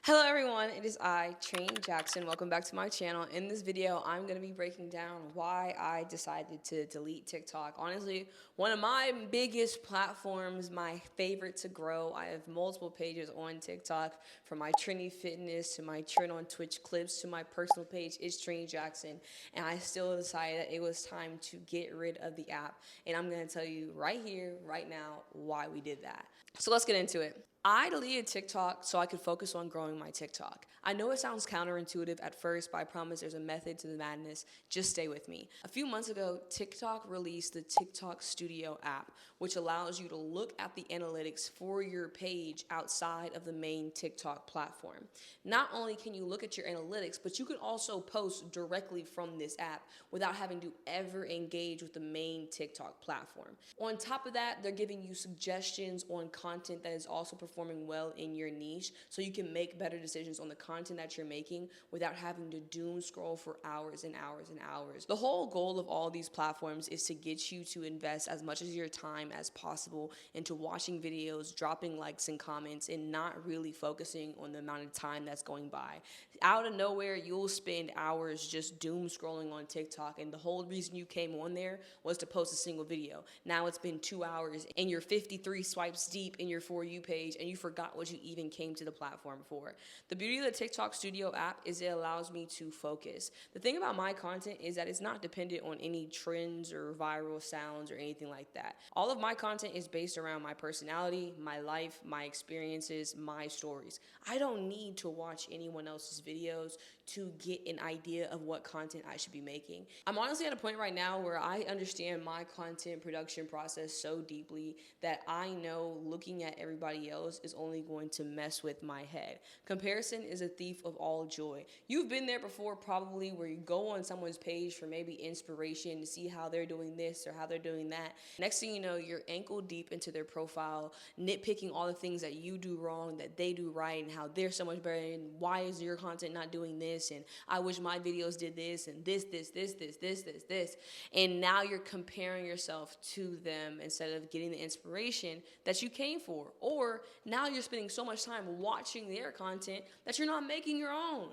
Hello everyone, it is I, Trane Jackson. Welcome back to my channel. In this video, I'm going to be breaking down why I decided to delete TikTok. Honestly, one of my biggest platforms, my favorite to grow. I have multiple pages on TikTok, from my Trinity Fitness to my Trend on Twitch clips to my personal page is Trane Jackson. And I still decided that it was time to get rid of the app. And I'm going to tell you right here, right now, why we did that. So let's get into it. I deleted TikTok so I could focus on growing my TikTok. I know it sounds counterintuitive at first, but I promise there's a method to the madness. Just stay with me. A few months ago, TikTok released the TikTok Studio app, which allows you to look at the analytics for your page outside of the main TikTok platform. Not only can you look at your analytics, but you can also post directly from this app without having to ever engage with the main TikTok platform. On top of that, they're giving you suggestions on content that is also performing well in your niche, so you can make better decisions on the content that you're making without having to doom scroll for hours and hours and hours. The whole goal of all these platforms is to get you to invest as much of your time as possible into watching videos, dropping likes and comments, and not really focusing on the amount of time that's going by. Out of nowhere, you'll spend hours just doom scrolling on TikTok, and the whole reason you came on there was to post a single video. Now it's been 2 hours and you're 53 swipes deep in your For You page and you forgot what you even came to the platform for. The beauty of the TikTok Studio app is it allows me to focus. The thing about my content is that it's not dependent on any trends or viral sounds or anything like that. All of my content is based around my personality, my life, my experiences, my stories. I don't need to watch anyone else's videos to get an idea of what content I should be making. I'm honestly at a point right now where I understand my content production process so deeply that I know looking at everybody else is only going to mess with my head. Comparison is a thief of all joy. You've been there before probably, where you go on someone's page for maybe inspiration to see how they're doing this or how they're doing that. Next thing you know, you're ankle deep into their profile, nitpicking all the things that you do wrong, that they do right, and how they're so much better, and why is your content not doing this, and I wish my videos did this, and this. And now you're comparing yourself to them instead of getting the inspiration that you came for. Or now you're spending so much time watching their content that you're not making your own.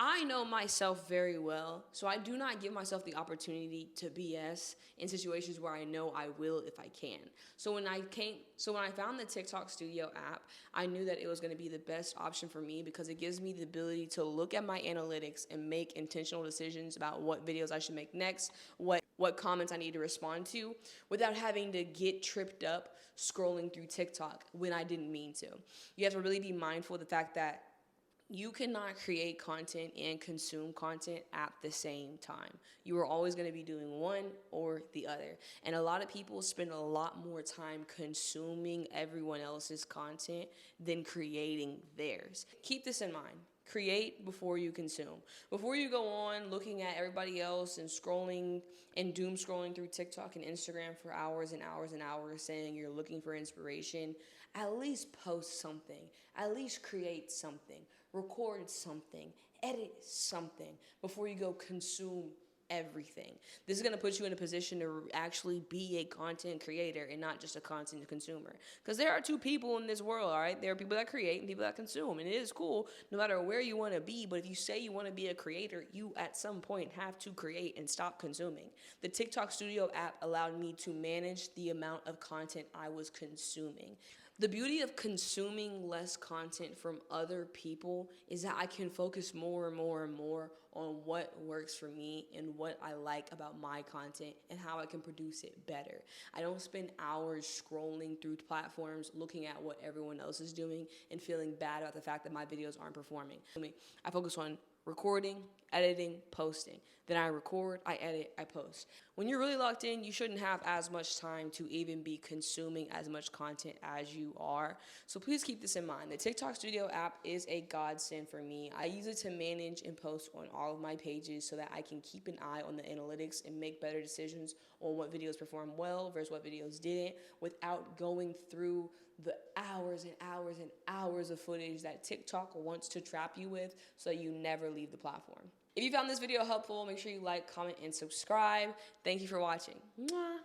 I know myself very well, so I do not give myself the opportunity to BS in situations where I know I will if I can. So when I found the TikTok Studio app, I knew that it was going to be the best option for me because it gives me the ability to look at my analytics and make intentional decisions about what videos I should make next, what comments I need to respond to, without having to get tripped up scrolling through TikTok when I didn't mean to. You have to really be mindful of the fact that you cannot create content and consume content at the same time. You are always going to be doing one or the other. And a lot of people spend a lot more time consuming everyone else's content than creating theirs. Keep this in mind. Create before you consume. Before you go on looking at everybody else and scrolling and doom scrolling through TikTok and Instagram for hours and hours and hours saying you're looking for inspiration, at least post something. At least create something. Record something. Edit something before you go consume everything. This is going to put you in a position to actually be a content creator and not just a content consumer. Because there are two people in this world, all right? There are people that create and people that consume. And it is cool no matter where you want to be. But if you say you want to be a creator, you at some point have to create and stop consuming. The TikTok Studio app allowed me to manage the amount of content I was consuming. The beauty of consuming less content from other people is that I can focus more and more and more on what works for me and what I like about my content and how I can produce it better. I don't spend hours scrolling through platforms looking at what everyone else is doing and feeling bad about the fact that my videos aren't performing. I focus on recording, editing, posting. Then I record, I edit, I post. When you're really locked in, you shouldn't have as much time to even be consuming as much content as you are. So please keep this in mind. The TikTok Studio app is a godsend for me. I use it to manage and post on all of my pages so that I can keep an eye on the analytics and make better decisions on what videos perform well versus what videos didn't without going through the hours and hours and hours of footage that TikTok wants to trap you with so you never leave the platform. If you found this video helpful, make sure you like, comment, and subscribe. Thank you for watching. Mwah.